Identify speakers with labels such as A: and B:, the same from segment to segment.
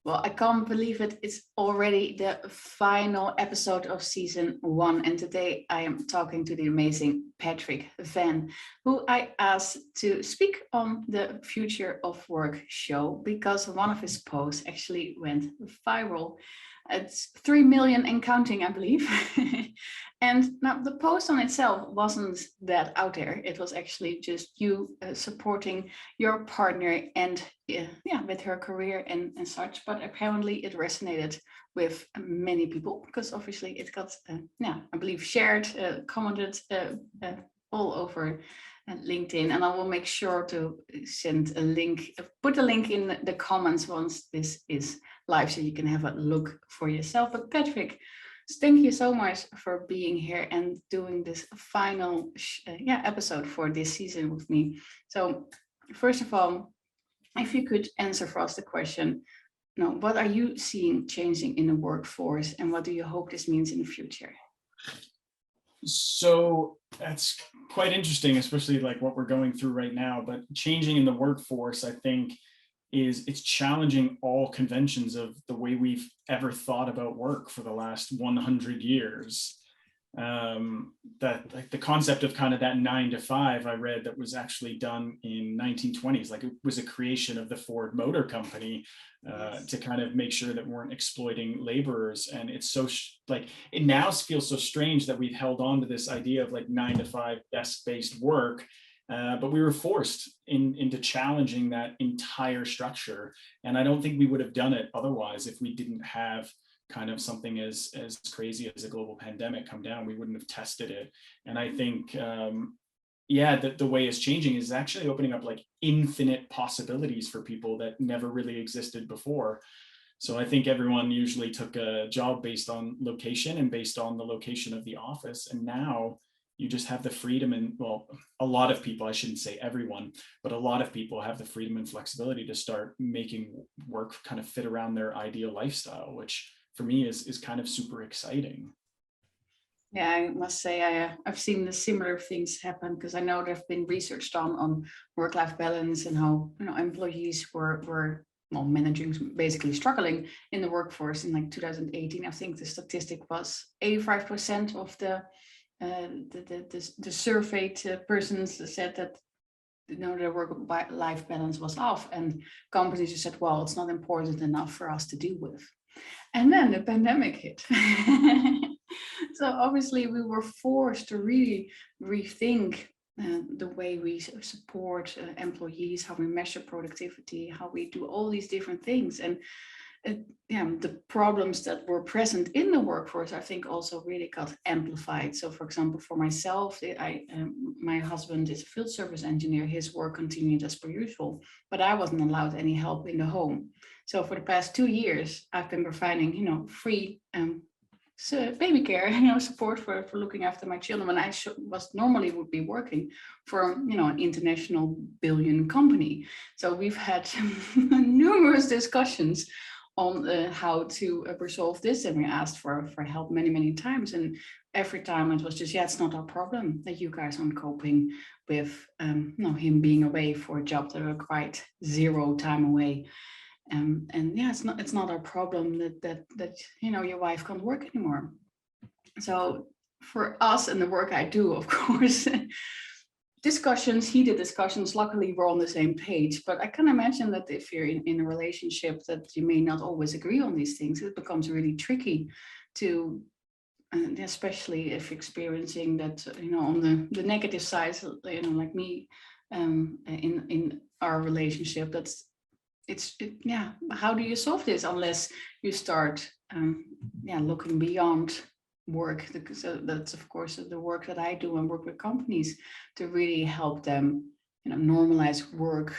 A: Well, I can't believe it. It's already the final episode of season one. And today I am talking to the amazing Patrick Van, who I asked to speak on the Future of Work show because one of his posts actually went viral. It's 3 million and counting, I believe. And now the post on itself wasn't that out there. It was actually just you supporting your partner and yeah, with her career and such. But apparently it resonated with many people because obviously it got, yeah, I believe shared, commented all over LinkedIn. And I will make sure to send a link, put a link in the comments once this is live so you can have a look for yourself. But Patrick, thank you so much for being here and doing this final episode for this season with me. So first of all, if you could answer for us the question, what are you seeing changing in the workforce and what do you hope this means in the future?
B: So that's quite interesting, especially like what we're going through right now. But changing in the workforce, I think, it's challenging all conventions of the way we've ever thought about work for the last 100 years. That like the concept of kind of that 9 to 5 I read that was actually done in 1920s, like it was a creation of the Ford Motor Company to kind of make sure that we weren't exploiting laborers. And it's so like it now feels so strange that we've held on to this idea of like 9 to 5 desk-based work. But we were forced into challenging that entire structure. And I don't think we would have done it otherwise if we didn't have kind of something as crazy as a global pandemic come down. We wouldn't have tested it. And I think, the way it's changing is actually opening up like infinite possibilities for people that never really existed before. So I think everyone usually took a job based on location and based on the location of the office. And now you just have the freedom and, well, a lot of people, I shouldn't say everyone, but a lot of people have the freedom and flexibility to start making work kind of fit around their ideal lifestyle, which for me is kind of super exciting.
A: Yeah, I must say I've seen the similar things happen because I know there have been research done on work-life balance and how employees were well managing basically struggling in the workforce in like 2018. I think the statistic was 85% of the surveyed persons said that their work-life balance was off, and companies just said, well, it's not important enough for us to deal with. And then the pandemic hit. So obviously we were forced to really rethink the way we support employees, how we measure productivity, how we do all these different things. And the problems that were present in the workforce, I think, also really got amplified. So, for example, for myself, my husband is a field service engineer. His work continued as per usual, but I wasn't allowed any help in the home. So, for the past 2 years, I've been providing, free so baby care, support for looking after my children when I was normally would be working for, an international billion company. So we've had numerous discussions on how to resolve this, and we asked for help many, many times. And every time it was just, it's not our problem that you guys aren't coping with, him being away for a job that required zero time away. And yeah, it's not our problem that your wife can't work anymore. So for us and the work I do, of course, heated discussions, luckily we're on the same page. But I can imagine that if you're in a relationship that you may not always agree on these things, it becomes really tricky to, especially if experiencing that, on the negative side, like me, in our relationship, how do you solve this unless you start looking beyond work? So that's of course the work that I do and work with companies to really help them normalize work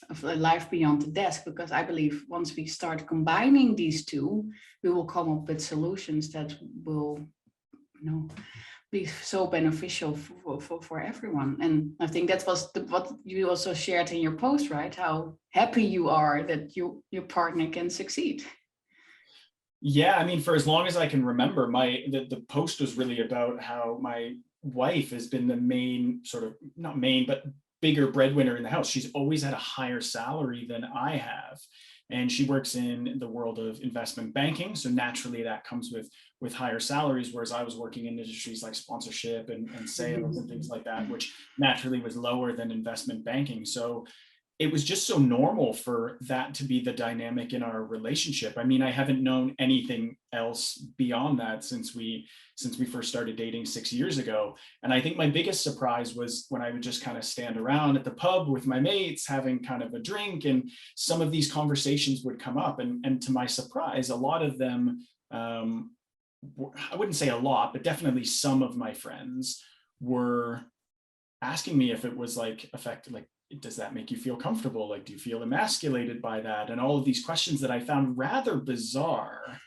A: of life beyond the desk, because I believe once we start combining these two, we will come up with solutions that will be so beneficial for everyone. And I think that was what you also shared in your post, right? How happy you are that your partner can succeed.
B: Yeah, I mean, for as long as I can remember, the post was really about how my wife has been the main sort of, not main, but bigger breadwinner in the house. She's always had a higher salary than I have. and she works in the world of investment banking. So naturally that comes with higher salaries, whereas I was working in industries like sponsorship and sales and things like that, which naturally was lower than investment banking. So it was just so normal for that to be the dynamic in our relationship. I mean, I haven't known anything else beyond that since we first started dating 6 years ago. And I think my biggest surprise was when I would just kind of stand around at the pub with my mates having kind of a drink, and some of these conversations would come up. And to my surprise, a lot of them, I wouldn't say a lot, but definitely some of my friends were asking me if it was like affected, like, does that make you feel comfortable? Like, do you feel emasculated by that? And all of these questions that I found rather bizarre,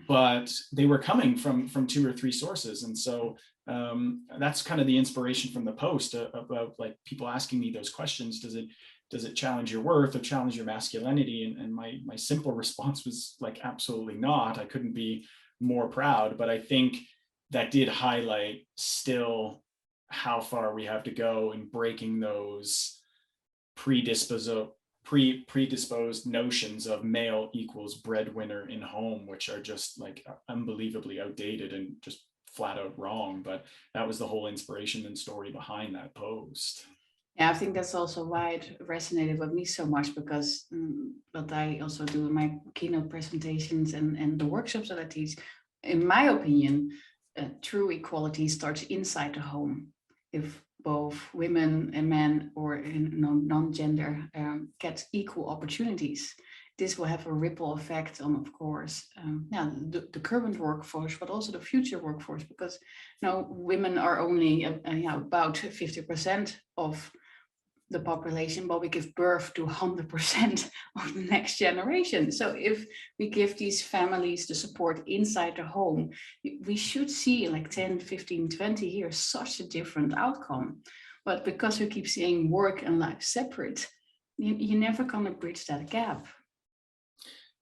B: but they were coming from 2 or 3 sources. And so that's kind of the inspiration from the post about like people asking me those questions. Does it challenge your worth or challenge your masculinity? And my simple response was like, absolutely not. I couldn't be more proud. But I think that did highlight still how far we have to go in breaking those predisposed notions of male equals breadwinner in home, which are just like unbelievably outdated and just flat out wrong. But that was the whole inspiration and story behind that post.
A: Yeah, I think that's also why it resonated with me so much, because what I also do in my keynote presentations and the workshops that I teach, in my opinion, true equality starts inside the home. If both women and men, or non-gender, get equal opportunities, this will have a ripple effect on, of course, the current workforce, but also the future workforce, because women are only about 50% of the population, but we give birth to 100% of the next generation. So if we give these families the support inside the home, we should see in like 10, 15, 20 years such a different outcome. But because we keep seeing work and life separate, you're never gonna bridge that gap.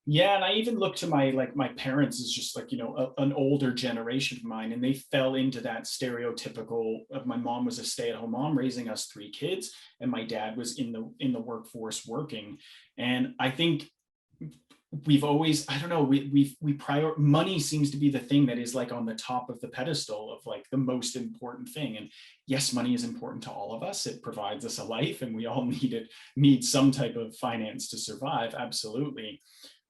B: Yeah, and I even look to my parents as just like, an older generation of mine, and they fell into that stereotypical of, my mom was a stay-at-home mom raising us 3 kids, and my dad was in the workforce working. And I think we've always, I don't know, we money seems to be the thing that is like on the top of the pedestal of like the most important thing. And yes, money is important to all of us. It provides us a life, and we all need some type of finance to survive, absolutely.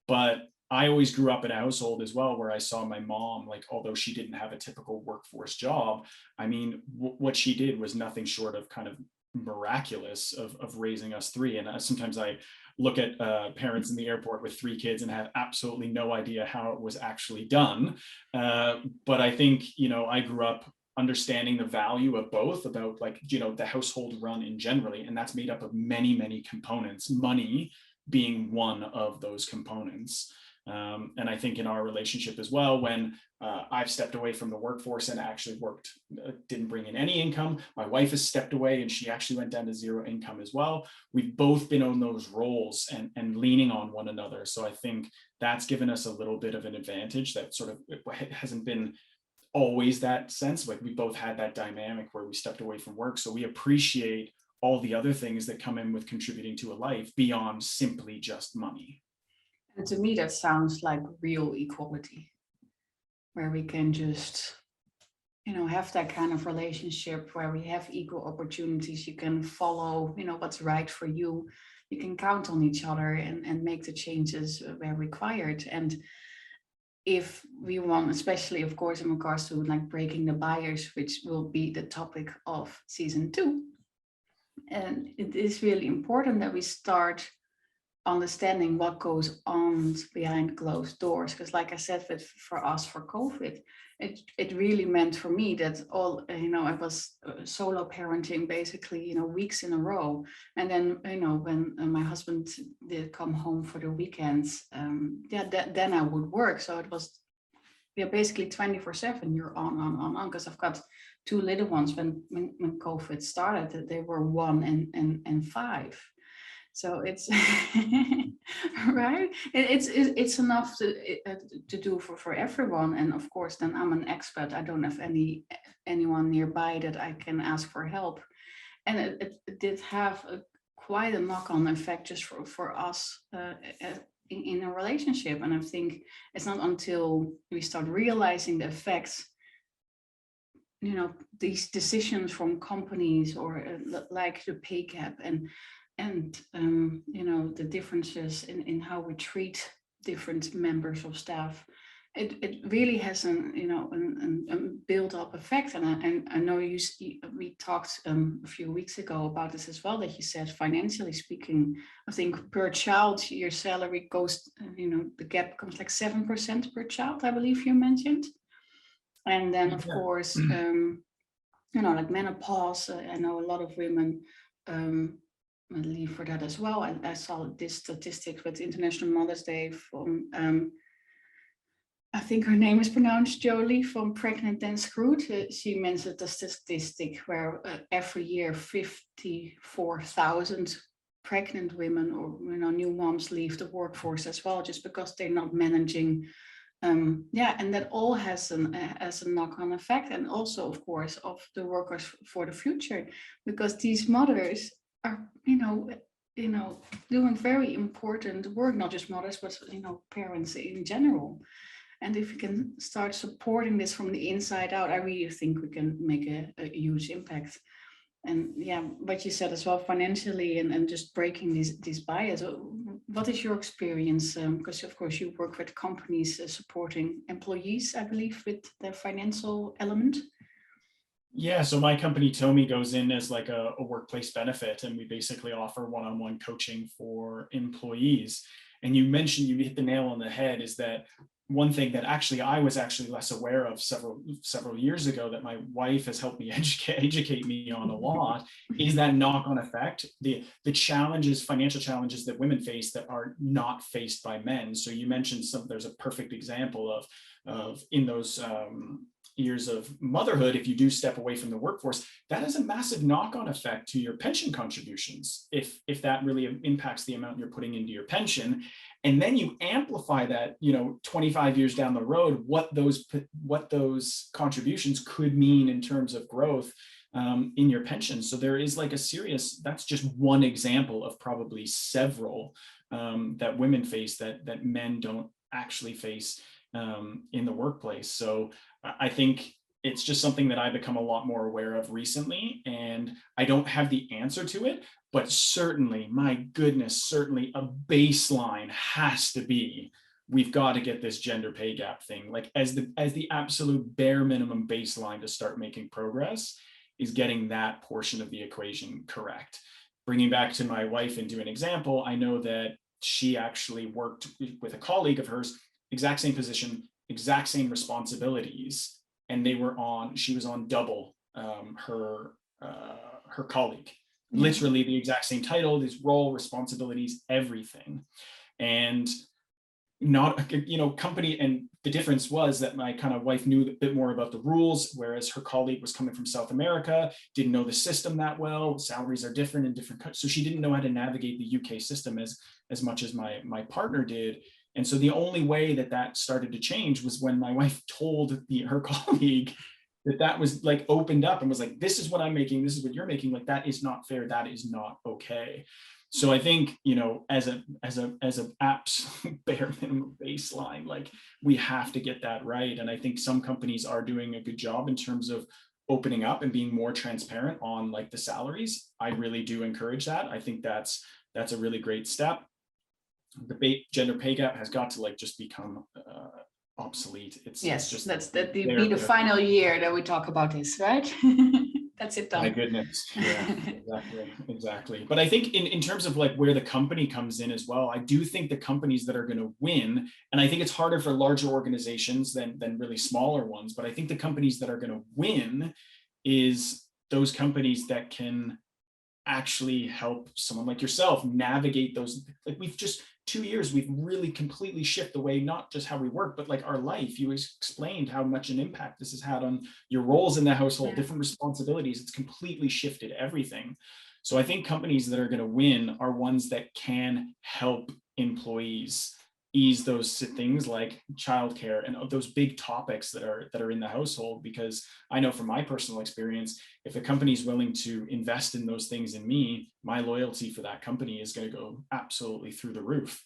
B: But I always grew up in a household as well where I saw my mom, like, although she didn't have a typical workforce job, I mean, what she did was nothing short of kind of miraculous of raising us 3. And sometimes I look at parents in the airport with 3 kids and have absolutely no idea how it was actually done. But I think, I grew up understanding the value of both, about like, the household run in generally, and that's made up of many, many components, money being one of those components. And I think in our relationship as well, when I've stepped away from the workforce and actually didn't bring in any income, my wife has stepped away and she actually went down to 0 income as well. We've both been on those roles and leaning on one another. So I think that's given us a little bit of an advantage that sort of it hasn't been always that sense. Like we both had that dynamic where we stepped away from work. So we appreciate all the other things that come in with contributing to a life beyond simply just money.
A: And to me, that sounds like real equality, where we can just, have that kind of relationship where we have equal opportunities. You can follow, what's right for you. You can count on each other and make the changes where required. And if we want, especially, of course, in regards to like breaking the bias, which will be the topic of season 2, and it is really important that we start understanding what goes on behind closed doors. Because like I said, for us, for COVID, it really meant for me that I was solo parenting basically, weeks in a row. And then, when my husband did come home for the weekends, then I would work. So it was basically 24/7, you're on, because I've got 2 little ones. When COVID started, they were 1 and 5. So it's right. It's enough to do for everyone. And of course, then I'm an expert. I don't have anyone nearby that I can ask for help. And it did have quite a knock-on effect just for us in a relationship. And I think it's not until we start realizing the effects, these decisions from companies or like the pay gap and the differences in how we treat different members of staff. It really has a build-up effect, and I know we talked a few weeks ago about this as well. That you said, financially speaking, I think per child your salary goes, the gap comes like 7% per child, I believe you mentioned. And then of course, like menopause. I know a lot of women leave for that as well. And I saw this statistic with International Mother's Day from. I think her name is pronounced Jolie from Pregnant and Screwed. She mentioned the statistic where every year 54,000 pregnant women or new moms leave the workforce as well, just because they're not managing. And that all has a knock-on effect, and also, of course, of the workers for the future, because these mothers are, doing very important work, not just mothers, but parents in general. And if we can start supporting this from the inside out, I really think we can make a huge impact. And what you said as well, financially and just breaking these barriers. What is your experience? Because of course you work with companies supporting employees, I believe, with the financial element.
B: Yeah, so my company Tomi goes in as like a workplace benefit, and we basically offer one-on-one coaching for employees. And you mentioned, you hit the nail on the head, is that one thing that I was less aware of several years ago, that my wife has helped me educate me on a lot, is that knock-on effect, the challenges, financial challenges that women face that are not faced by men. So you mentioned there's a perfect example of in those years of motherhood, if you do step away from the workforce, that has a massive knock-on effect to your pension contributions, if that really impacts the amount you're putting into your pension. And then you amplify that, 25 years down the road, what those contributions could mean in terms of growth in your pension. So there is like that's just one example of probably several that women face that men don't actually face in the workplace. So I think it's just something that I've become a lot more aware of recently, and I don't have the answer to it, but certainly, my goodness, certainly a baseline has to be, we've got to get this gender pay gap thing, like as the absolute bare minimum baseline to start making progress, is getting that portion of the equation correct. Bringing back to my wife into an example, I know that she actually worked with a colleague of hers, exact same position, exact same responsibilities, and she was on double her colleague. Literally the exact same title, this role, responsibilities, everything. And not, company, and the difference was that my kind of wife knew a bit more about the rules, whereas her colleague was coming from South America, didn't know the system that well. Salaries are different in different countries, so she didn't know how to navigate the UK system as much as my partner did. And so the only way that started to change was when my wife told her colleague that was like opened up and was like, this is what I'm making, this is what you're making, like that is not fair, that is not okay. So I think, as an absolute bare minimum baseline, like we have to get that right. And I think some companies are doing a good job in terms of opening up and being more transparent on like the salaries. I really do encourage that. I think that's a really great step. The gender pay gap has got to like just become obsolete. It's just
A: that'd be the final year that we talk about this, right? That's it done.
B: My goodness. Yeah, exactly. But I think in terms of like where the company comes in as well, I do think the companies that are going to win, and I think it's harder for larger organizations than really smaller ones, but I think the companies that are going to win is those companies that can actually help someone like yourself navigate those. Like we've just 2 years, we've really completely shifted the way, not just how we work, but like our life. You explained how much an impact this has had on your roles in the household, different responsibilities. It's completely shifted everything. So I think companies that are going to win are ones that can help employees ease those things like childcare and those big topics that are in the household. Because I know from my personal experience, if a company is willing to invest in those things in me, my loyalty for that company is going to go absolutely through the roof.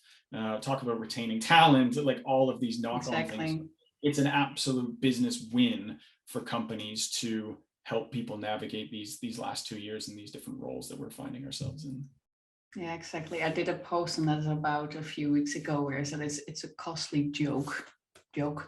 B: Talk about retaining talent, like all of these knock-on things.
A: Exactly.
B: It's an absolute business win for companies to help people navigate these last 2 years and these different roles that we're finding ourselves in.
A: Yeah, exactly. I did a post on that about a few weeks ago where I said it's a costly joke to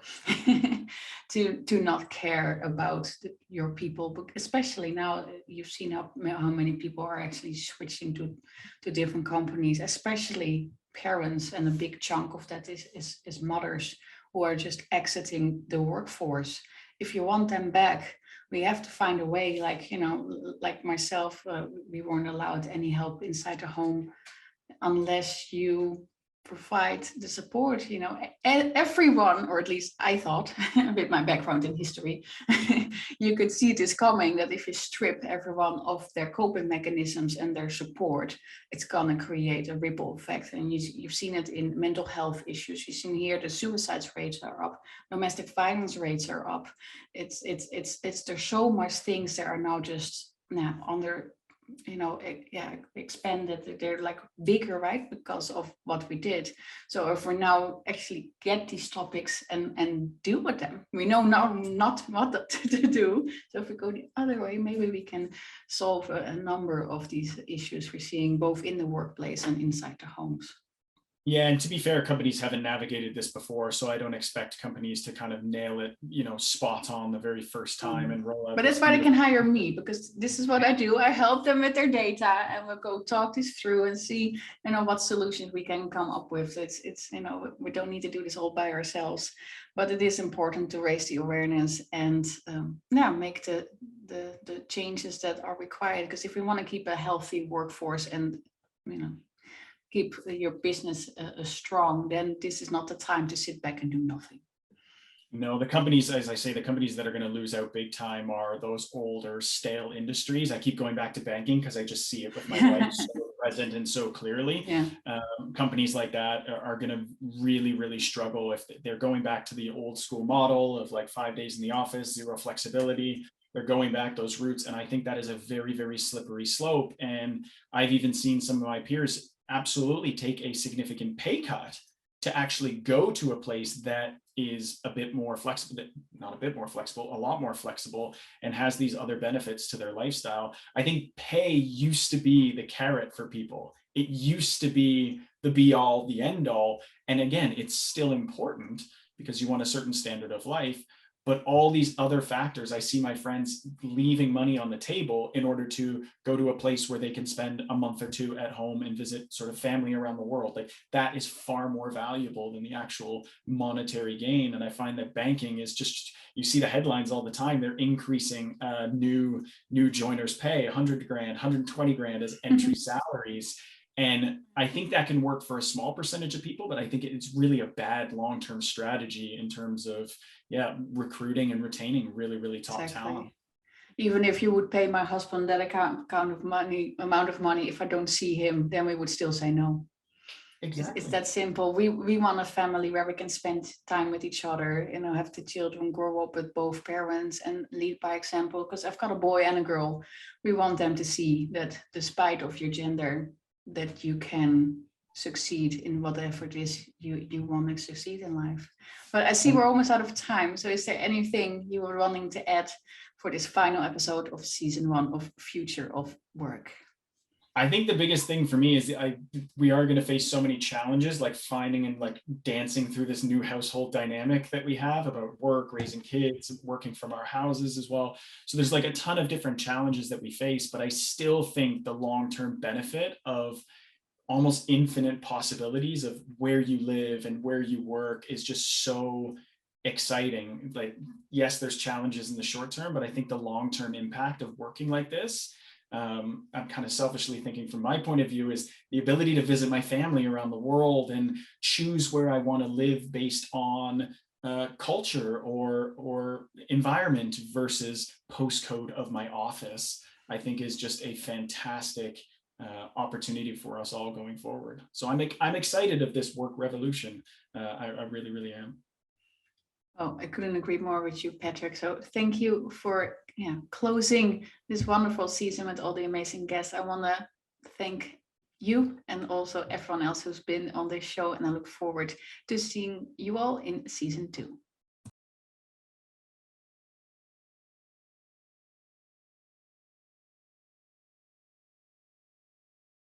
A: not care about your people, but especially now you've seen how many people are actually switching to different companies, especially parents, and a big chunk of that is mothers who are just exiting the workforce. If you want them back, we have to find a way, like, like myself, we weren't allowed any help inside the home unless you provide the support. Everyone, or at least I thought, with my background in history, you could see this coming, that if you strip everyone of their coping mechanisms and their support, it's going to create a ripple effect. And you've seen it in mental health issues. You've seen here the suicide rates are up, domestic violence rates are up. There's so much things that are now just under expanded. They're like bigger, right, because of what we did. So if we now actually get these topics and deal with them, we know now not what to do. So if we go the other way, maybe we can solve a number of these issues we're seeing both in the workplace and inside the homes.
B: Yeah, and to be fair, companies haven't navigated this before, so I don't expect companies to kind of nail it, spot on the very first time and roll out.
A: But that's why they can hire me, because this is what I do. I help them with their data, and we'll go talk this through and see, what solutions we can come up with. It's we don't need to do this all by ourselves, but it is important to raise the awareness and make the changes that are required. Because if we want to keep a healthy workforce and keep your business strong, then this is not the time to sit back and do nothing.
B: No, the companies, as I say, the companies that are going to lose out big time are those older, stale industries. I keep going back to banking because I just see it with my wife so present and so clearly.
A: Yeah.
B: Companies like that are going to really, really struggle if they're going back to the old school model of like 5 days in the office, zero flexibility. They're going back those routes. And I think that is a very, very slippery slope. And I've even seen some of my peers absolutely take a significant pay cut to actually go to a place that is a bit more flexible, not a bit more flexible, a lot more flexible, and has these other benefits to their lifestyle. I think pay used to be the carrot for people. It used to be the be all, the end all. And again, it's still important because you want a certain standard of life. But all these other factors, I see my friends leaving money on the table in order to go to a place where they can spend a month or two at home and visit sort of family around the world. Like that is far more valuable than the actual monetary gain. And I find that banking is just, you see the headlines all the time. They're increasing new joiners pay 100 grand, 120 grand as entry salaries. And I think that can work for a small percentage of people, but I think it's really a bad long-term strategy in terms of, recruiting and retaining really, really top talent.
A: Even if you would pay my husband that amount of money, if I don't see him, then we would still say no. Exactly. It's that simple. We want a family where we can spend time with each other, have the children grow up with both parents and lead by example. Because I've got a boy and a girl. We want them to see that despite of your gender, that you can succeed in whatever it is you want to succeed in life. But I see we're almost out of time. So is there anything you were wanting to add for this final episode of season 1 of Future of Work?
B: I think the biggest thing for me is we are going to face so many challenges, like finding and like dancing through this new household dynamic that we have about work, raising kids, working from our houses as well. So there's like a ton of different challenges that we face, but I still think the long-term benefit of almost infinite possibilities of where you live and where you work is just so exciting. Like, yes, there's challenges in the short term, but I think the long-term impact of working like this, I'm kind of selfishly thinking from my point of view, is the ability to visit my family around the world and choose where I want to live based on culture or environment versus postcode of my office, I think is just a fantastic opportunity for us all going forward. So I'm excited of this work revolution. I really, really am.
A: Oh, I couldn't agree more with you, Patrick. So thank you for closing this wonderful season with all the amazing guests. I want to thank you and also everyone else who's been on this show, and I look forward to seeing you all in season 2.